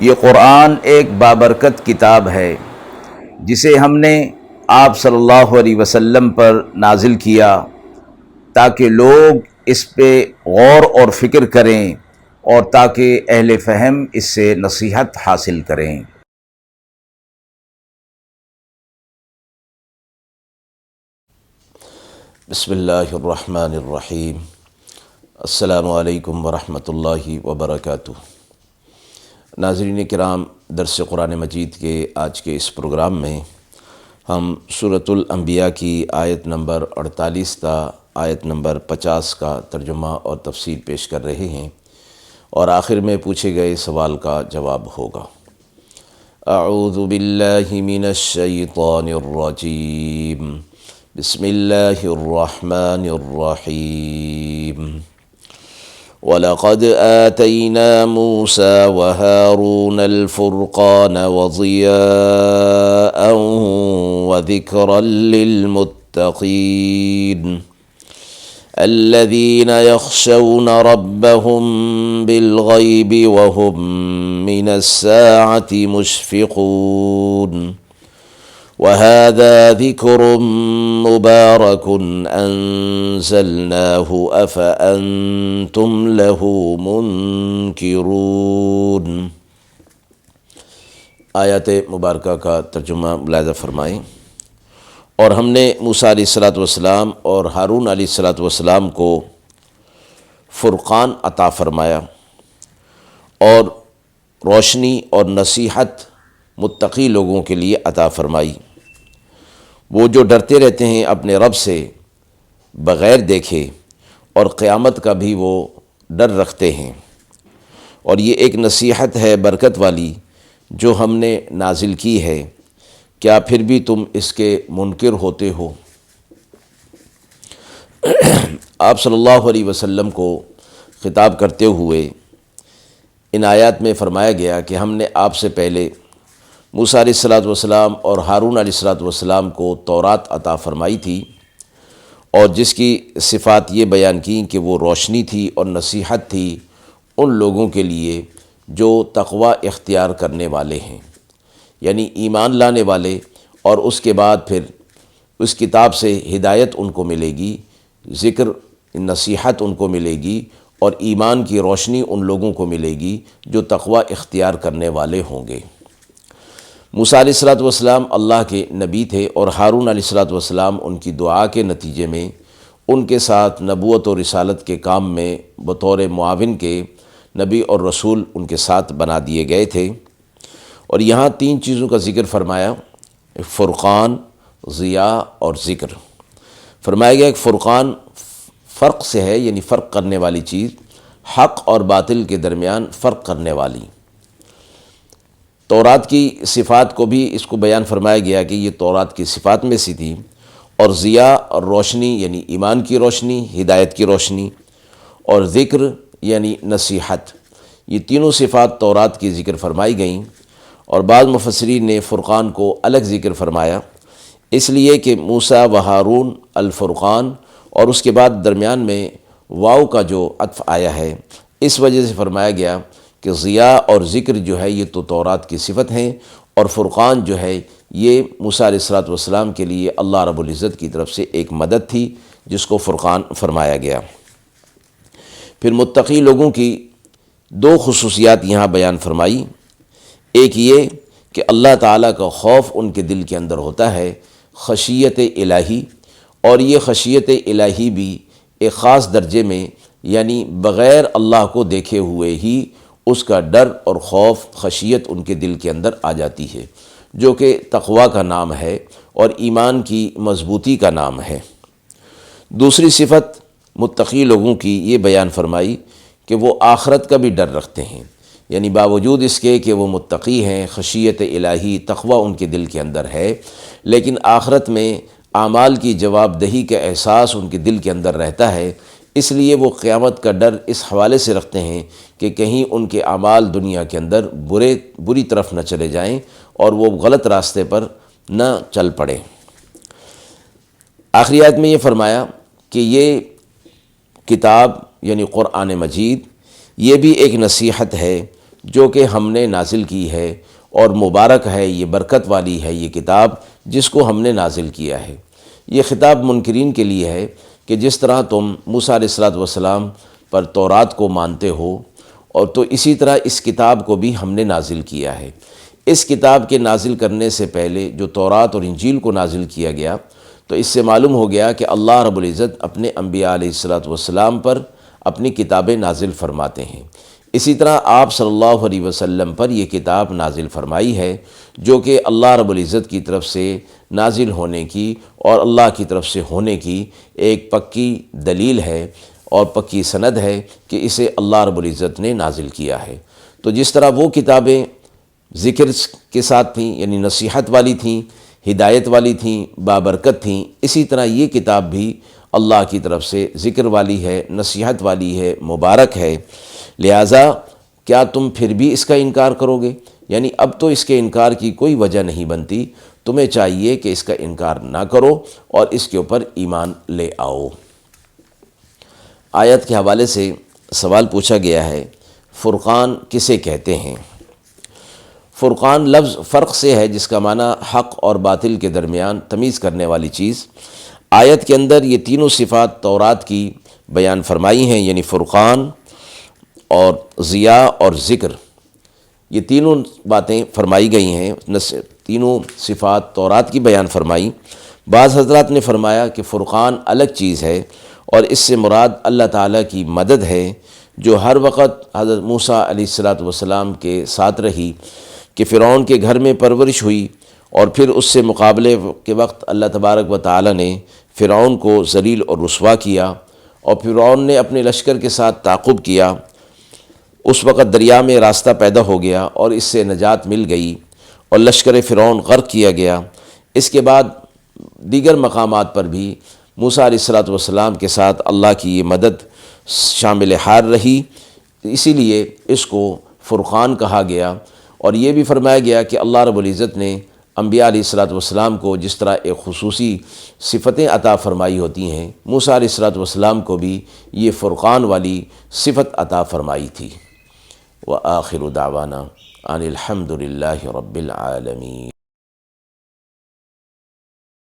یہ قرآن ایک بابرکت کتاب ہے جسے ہم نے آپ صلی اللہ علیہ وسلم پر نازل کیا تاکہ لوگ اس پہ غور اور فکر کریں اور تاکہ اہل فہم اس سے نصیحت حاصل کریں۔ بسم اللہ الرحمن الرحیم۔ السلام علیکم ورحمۃ اللہ وبرکاتہ۔ ناظرین کرام، درس قرآن مجید کے آج کے اس پروگرام میں ہم سورۃ الانبیاء کی آیت نمبر 48 تا آیت نمبر 50 کا ترجمہ اور تفسیر پیش کر رہے ہیں، اور آخر میں پوچھے گئے سوال کا جواب ہوگا۔ اعوذ باللہ من الشیطان الرجیم، بسم اللہ الرحمن الرحیم۔ وَلَقَدْ آتَيْنَا مُوسَى وَهَارُونَ الْفُرْقَانَ وَضِيَاءً وَذِكْرًا لِّلْمُتَّقِينَ الَّذِينَ يَخْشَوْنَ رَبَّهُم بِالْغَيْبِ وَهُم مِّنَ السَّاعَةِ مُشْفِقُونَ وَهَذَا ذِكْرٌ مُبَارَكٌ أَنزَلْنَاهُ أَفَأَنتُمْ لَهُ مُنْكِرُونَ۔ آیات مبارکہ کا ترجمہ ملاحظہ فرمائیں۔ اور ہم نے موسیٰ علیہ السلام اور ہارون علیہ السلام کو فرقان عطا فرمایا اور روشنی اور نصیحت متقی لوگوں کے لیے عطا فرمائی۔ وہ جو ڈرتے رہتے ہیں اپنے رب سے بغیر دیکھے، اور قیامت کا بھی وہ ڈر رکھتے ہیں، اور یہ ایک نصیحت ہے برکت والی جو ہم نے نازل کی ہے، کیا پھر بھی تم اس کے منکر ہوتے ہو؟ آپ صلی اللہ علیہ وسلم کو خطاب کرتے ہوئے ان آیات میں فرمایا گیا کہ ہم نے آپ سے پہلے موسیٰ علیہ السلام اور ہارون علیہ السلام کو تورات عطا فرمائی تھی، اور جس کی صفات یہ بیان کی کہ وہ روشنی تھی اور نصیحت تھی ان لوگوں کے لیے جو تقوی اختیار کرنے والے ہیں، یعنی ایمان لانے والے، اور اس کے بعد پھر اس کتاب سے ہدایت ان کو ملے گی، ذکر نصیحت ان کو ملے گی، اور ایمان کی روشنی ان لوگوں کو ملے گی جو تقوی اختیار کرنے والے ہوں گے۔ موسیٰ علیہ السلام اللہ کے نبی تھے، اور ہارون علیہ السلام ان کی دعا کے نتیجے میں ان کے ساتھ نبوت و رسالت کے کام میں بطور معاون کے نبی اور رسول ان کے ساتھ بنا دیے گئے تھے۔ اور یہاں تین چیزوں کا ذکر فرمایا، فرقان، ضیاء اور ذکر۔ فرمایا گیا کہ فرقان فرق سے ہے، یعنی فرق کرنے والی چیز، حق اور باطل کے درمیان فرق کرنے والی۔ تورات کی صفات کو بھی اس کو بیان فرمایا گیا کہ یہ تورات کی صفات میں سے تھی، اور ضیاء اور روشنی یعنی ایمان کی روشنی، ہدایت کی روشنی، اور ذکر یعنی نصیحت، یہ تینوں صفات تورات کی ذکر فرمائی گئیں۔ اور بعض مفسرین نے فرقان کو الگ ذکر فرمایا، اس لیے کہ موسیٰ و ہارون الفرقان، اور اس کے بعد درمیان میں واو کا جو عطف آیا ہے، اس وجہ سے فرمایا گیا کہ ضیاء اور ذکر جو ہے یہ تو تورات کی صفت ہیں، اور فرقان جو ہے یہ موسیٰ علیہ السلام کے لیے اللہ رب العزت کی طرف سے ایک مدد تھی، جس کو فرقان فرمایا گیا۔ پھر متقی لوگوں کی دو خصوصیات یہاں بیان فرمائی، ایک یہ کہ اللہ تعالیٰ کا خوف ان کے دل کے اندر ہوتا ہے، خشیت الہی، اور یہ خشیت الہی بھی ایک خاص درجے میں، یعنی بغیر اللہ کو دیکھے ہوئے ہی اس کا ڈر اور خوف، خشیت ان کے دل کے اندر آ جاتی ہے، جو کہ تقوی کا نام ہے اور ایمان کی مضبوطی کا نام ہے۔ دوسری صفت متقی لوگوں کی یہ بیان فرمائی کہ وہ آخرت کا بھی ڈر رکھتے ہیں، یعنی باوجود اس کے کہ وہ متقی ہیں، خشیت الہی، تقوی ان کے دل کے اندر ہے، لیکن آخرت میں اعمال کی جواب دہی کا احساس ان کے دل کے اندر رہتا ہے، اس لیے وہ قیامت کا ڈر اس حوالے سے رکھتے ہیں کہ کہیں ان کے اعمال دنیا کے اندر بری طرف نہ چلے جائیں اور وہ غلط راستے پر نہ چل پڑیں۔ آخری آیت میں یہ فرمایا کہ یہ کتاب یعنی قرآن مجید یہ بھی ایک نصیحت ہے جو کہ ہم نے نازل کی ہے، اور مبارک ہے، یہ برکت والی ہے یہ کتاب جس کو ہم نے نازل کیا ہے۔ یہ خطاب منکرین کے لیے ہے کہ جس طرح تم موسیٰ علیہ السلام پر تورات کو مانتے ہو، اور تو اسی طرح اس کتاب کو بھی ہم نے نازل کیا ہے۔ اس کتاب کے نازل کرنے سے پہلے جو تورات اور انجیل کو نازل کیا گیا، تو اس سے معلوم ہو گیا کہ اللہ رب العزت اپنے انبیاء علیہ السلام پر اپنی کتابیں نازل فرماتے ہیں۔ اسی طرح آپ صلی اللہ علیہ وسلم پر یہ کتاب نازل فرمائی ہے، جو کہ اللہ رب العزت کی طرف سے نازل ہونے کی اور اللہ کی طرف سے ہونے کی ایک پکی دلیل ہے اور پکی سند ہے کہ اسے اللہ رب العزت نے نازل کیا ہے۔ تو جس طرح وہ کتابیں ذکر کے ساتھ تھیں، یعنی نصیحت والی تھیں، ہدایت والی تھیں، بابرکت تھیں، اسی طرح یہ کتاب بھی اللہ کی طرف سے ذکر والی ہے، نصیحت والی ہے، مبارک ہے۔ لہٰذا کیا تم پھر بھی اس کا انکار کرو گے؟ یعنی اب تو اس کے انکار کی کوئی وجہ نہیں بنتی، تمہیں چاہیے کہ اس کا انکار نہ کرو اور اس کے اوپر ایمان لے آؤ۔ آیت کے حوالے سے سوال پوچھا گیا ہے، فرقان کسے کہتے ہیں؟ فرقان لفظ فرق سے ہے، جس کا معنی حق اور باطل کے درمیان تمیز کرنے والی چیز۔ آیت کے اندر یہ تینوں صفات تورات کی بیان فرمائی ہیں، یعنی فرقان اور ضیاء اور ذکر، یہ تینوں باتیں فرمائی گئی ہیں، تینوں صفات تورات کی بیان فرمائی۔ بعض حضرات نے فرمایا کہ فرقان الگ چیز ہے اور اس سے مراد اللہ تعالیٰ کی مدد ہے، جو ہر وقت حضرت موسیٰ علیہ السلام کے ساتھ رہی، کہ فرعون کے گھر میں پرورش ہوئی، اور پھر اس سے مقابلے کے وقت اللہ تبارک و تعالیٰ نے فرعون کو ذلیل اور رسوا کیا، اور فرعون نے اپنے لشکر کے ساتھ تعاقب کیا۔ اس وقت دریا میں راستہ پیدا ہو گیا اور اس سے نجات مل گئی، اور لشکر فرعون غرق کیا گیا۔ اس کے بعد دیگر مقامات پر بھی موسیٰ علیہ السلام کے ساتھ اللہ کی یہ مدد شامل حال رہی، اسی لیے اس کو فرقان کہا گیا۔ اور یہ بھی فرمایا گیا کہ اللہ رب العزت نے انبیاء علیہ السلام کو جس طرح ایک خصوصی صفتیں عطا فرمائی ہوتی ہیں، موسیٰ علیہ السلام کو بھی یہ فرقان والی صفت عطا فرمائی تھی۔ وآخر دعوانا ان الحمد للہ رب العالمین۔